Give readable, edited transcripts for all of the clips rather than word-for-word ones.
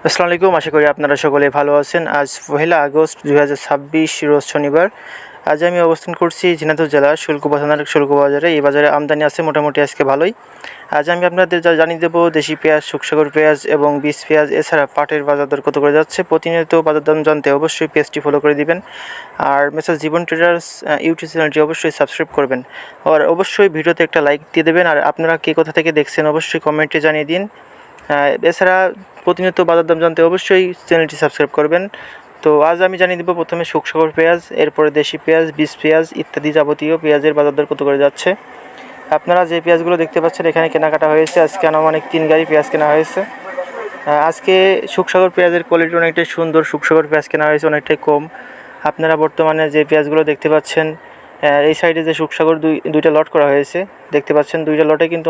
আসসালামু আলাইকুম, আশা করি আপনারা সকলে ভালো আছেন। আজ 1 আগস্ট 2026 রোজ শনিবার। আজ আমি অবস্থান করছি ঝিনাইদহ জেলার শুল্কবা থানার শুল্কো বাজারে। এই বাজারে আমদানি আছে মোটামুটি আজকে ভালোই। আজ আমি আপনাদের জানিয়ে দেবো দেশি পেঁয়াজ, শুকসাগর পেঁয়াজ এবং বীজ পেঁয়াজ, এছাড়া পাটের বাজার দর কত করে যাচ্ছে। প্রতিনিয়ত বাজার দাম জানতে অবশ্যই পেজটি ফলো করে দিবেন। আর মেসেজ জীবন ট্রেডার্স ইউটিউব চ্যানেলটি অবশ্যই সাবস্ক্রাইব করবেন। আর অবশ্যই ভিডিওতে একটা লাইক দিয়ে দেবেন। আর আপনারা কে কোথা থেকে দেখছেন অবশ্যই কমেন্টে জানিয়ে দিন। এছাড়া প্রতিনিয়ত বাজার দাম জানতে অবশ্যই চ্যানেলটি সাবস্ক্রাইব করবেন। তো আজ আমি জানিয়ে দেবো প্রথমে শুকসাগর পেঁয়াজ, এরপরে দেশি পেঁয়াজ, বীজ পেঁয়াজ ইত্যাদি যাবতীয় পেঁয়াজের বাজার দর কত করে যাচ্ছে। আপনারা যে পেঁয়াজগুলো দেখতে পাচ্ছেন এখানে কেনাকাটা হয়েছে, আজকে আনুমানিক 3 গাড়ি পেঁয়াজ কেনা হয়েছে। আজকে শুকসাগর পেঁয়াজের কোয়ালিটি অনেকটাই সুন্দর, শুকসাগর পেঁয়াজ কেনা হয়েছে অনেকটাই কম। আপনারা বর্তমানে যে পেঁয়াজগুলো দেখতে পাচ্ছেন, এই সাইডে যে শুকসাগর দুইটা লট করা হয়েছে দেখতে পাচ্ছেন, দুইটা লটে কিন্তু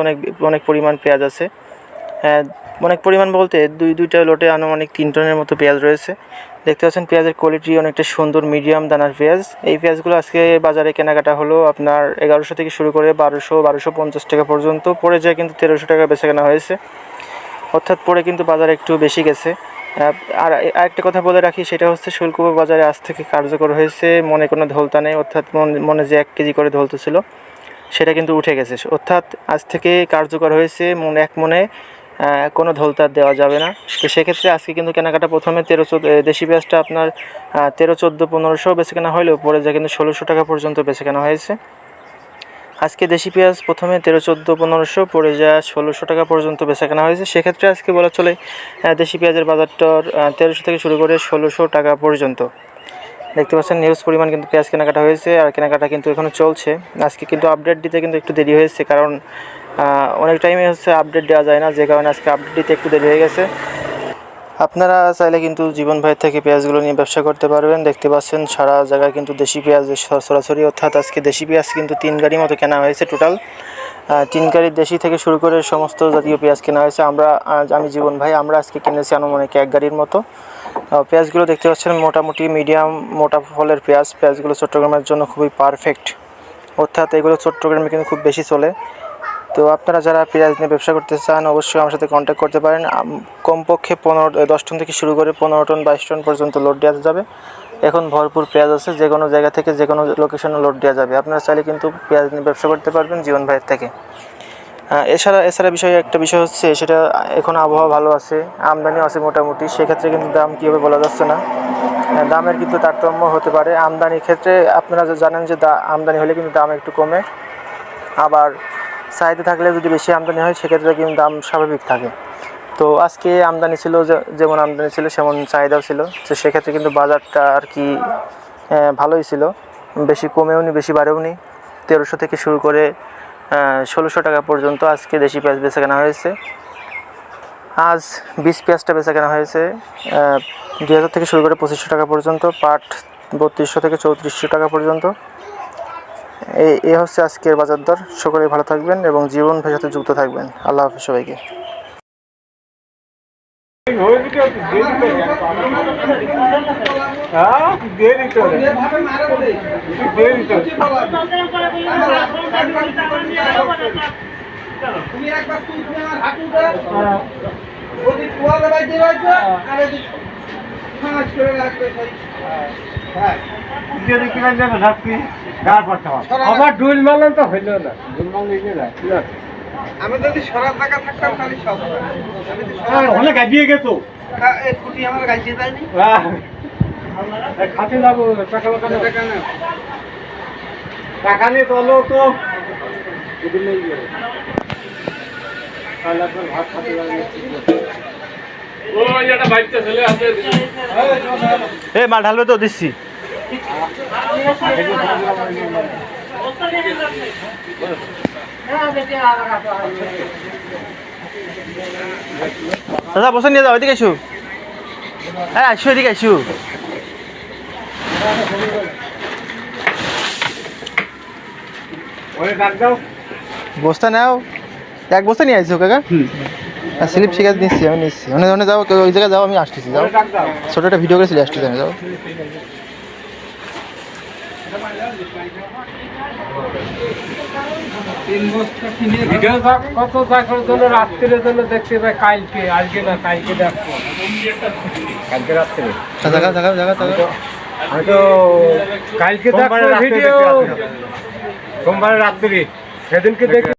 অনেক পরিমাণ পেঁয়াজ আছে। অনেক পরিমাণ বলতে দুইটা লটে আনুমানিক 3 টনের মতো পেঁয়াজ রয়েছে। দেখতে পাচ্ছেন পেঁয়াজের কোয়ালিটি অনেকটা সুন্দর, মিডিয়াম দানার পেঁয়াজ। এই পেঁয়াজগুলো আজকে বাজারে কেনাকাটা হলো আপনার 1100 থেকে শুরু করে 1250 টাকা পর্যন্ত, পড়ে যায় কিন্তু 1300 টাকা বেচা কেনা হয়েছে, অর্থাৎ পরে কিন্তু বাজারে একটু বেশি গেছে। আর আরেকটা কথা বলে রাখি, সেটা হচ্ছে শুল্কবা বাজারে আজ থেকে কার্যকর হয়েছে মনে কোনো ধলতা নেই, অর্থাৎ মনে যে 1 কেজি করে ধলতা ছিল সেটা কিন্তু উঠে গেছে। অর্থাৎ আজ থেকে কার্যকর হয়েছে এক মনে কোনো ধলতা দেওয়া যাবে না। তো সেক্ষেত্রে আজকে কিন্তু কেনাকাটা প্রথমে 13-14 দেশি পেঁয়াজটা আপনার 13-14-1500 বেচে কেনা হলেও পরে যা কিন্তু 1600 টাকা পর্যন্ত বেচে কেনা হয়েছে। আজকে দেশি পেঁয়াজ প্রথমে 13-14-1500 পরে যা 1600 টাকা পর্যন্ত বেচা কেনা হয়েছে। সেক্ষেত্রে আজকে বলা চলে দেশি পেঁয়াজের বাজারটার 1300 থেকে শুরু করে 1600 টাকা পর্যন্ত। দেখতে পাচ্ছেন নিউজ পরিমাণ কিন্তু পেঁয়াজ কেনাকাটা হয়েছে, আর কেনাকাটা কিন্তু এখনও চলছে। আজকে কিন্তু আপডেট দিতে কিন্তু একটু দেরি হয়েছে, কারণ অনেক টাইমে হচ্ছে আপডেট দেওয়া যায় না, যে কারণে আজকে আপডেট দিতে একটু দেরি হয়ে গেছে। আপনারা চাইলে কিন্তু জীবন ভাইয়ের থেকে পেঁয়াজগুলো নিয়ে ব্যবসা করতে পারবেন। দেখতে পাচ্ছেন সারা জায়গায় কিন্তু দেশি পেঁয়াজ সরাসরি, অর্থাৎ আজকে দেশি পেঁয়াজ কিন্তু 3 গাড়ি মতো কেনা হয়েছে। টোটাল 3 গাড়ির দেশি থেকে শুরু করে সমস্ত জাতীয় পেঁয়াজ কেনা হয়েছে। আমি জীবন ভাই আমরা আজকে কিনেছি আনুমানিক 1 গাড়ির মতো। পেঁয়াজগুলো দেখতে পাচ্ছেন মোটামুটি মিডিয়াম মোটা ফলের পেঁয়াজগুলো চট্টগ্রামের জন্য খুবই পারফেক্ট, অর্থাৎ এগুলো চট্টগ্রামে কিন্তু খুব বেশি চলে। তো আপনারা যারা পেঁয়াজ নিয়ে ব্যবসা করতে চান অবশ্যই আমার সাথে কন্ট্যাক্ট করতে পারেন। কমপক্ষে 10 টন থেকে শুরু করে 15 টন 22 টন পর্যন্ত লোড দেওয়া যাবে। এখন ভরপুর পেঁয়াজ আছে, যে কোনো জায়গা থেকে যে কোনো লোকেশনে লোড দেওয়া যাবে। আপনারা চাইলে কিন্তু পেঁয়াজ নিয়ে ব্যবসা করতে পারবেন জীবন ভাইয়ের থেকে। এছাড়া একটা বিষয় হচ্ছে, সেটা এখন আবহাওয়া ভালো আছে, আমদানিও আছে মোটামুটি, সেক্ষেত্রে কিন্তু দাম কীভাবে বলা যাচ্ছে না, দামের কিন্তু তারতম্য হতে পারে। আমদানির ক্ষেত্রে আপনারা জানেন যে আমদানি হলে কিন্তু দাম একটু কমে, আবার চাহিদা থাকলে যদি বেশি আমদানি হয় সেক্ষেত্রে কিন্তু দাম স্বাভাবিক থাকে। তো আজকে আমদানি ছিল, যেমন আমদানি ছিল সেমন চাহিদাও ছিল, তো সেক্ষেত্রে কিন্তু বাজারটা আর কি ভালোই ছিল, বেশি কমেও নি বেশি বাড়েও নি। 1300 থেকে শুরু করে 1600 টাকা পর্যন্ত আজকে দেশি পেঁয়াজ বেচা কেনা হয়েছে। আজ বীজ পেঁয়াজটা বেচা কেনা হয়েছে 2000 থেকে শুরু করে 2500 টাকা পর্যন্ত, পাট 3200 থেকে 3400 টাকা পর্যন্ত। এই হচ্ছে আজকের বাজার দর। সকলেই ভালো থাকবেন এবং জীবন ভাইয়ের সাথে যুক্ত থাকবেন। আল্লাহ হাফেজ সবাইকে। আবার ডুল মারলাম তো হইল না, ডুল মারলে না। আমি যদি সরার টাকা থাকতাম তাহলে সব অনেক গাজিয়ে গেছো, কুটি আমার গাইছে যায়নি। খাতে যাবো টাকা নিয়ে চলো তো, ভাত খাতে মাল ঢালবে তো দিচ্ছি। দাদা বসে নিয়ে যাও, এদিকে আসু, হ্যাঁ আসু, এদিকে আসু। বস্তা নাও, 1 বস্তা নিয়ে আসছো কাকা। স্লিপ ঠিক আছে নিচ্ছি, আমি নিচ্ছি। ওখানে যাও, ওই জায়গায় যাও, আমি আসতেছি। যাও, ছোটো একটা ভিডিও করে চলে আসতেছি আমি। যাও, কত চাকরির জন্য রাত্রির জন্য দেখতে পাই, কালকে আজকে না কালকে দেখবো। কালকে রাত্রে আমি তো কালকে সোমবারে দেখো রাত্রে ভিডিও দেখতে আসলাম। সোমবারে রাত্রি সেদিনকে দেখে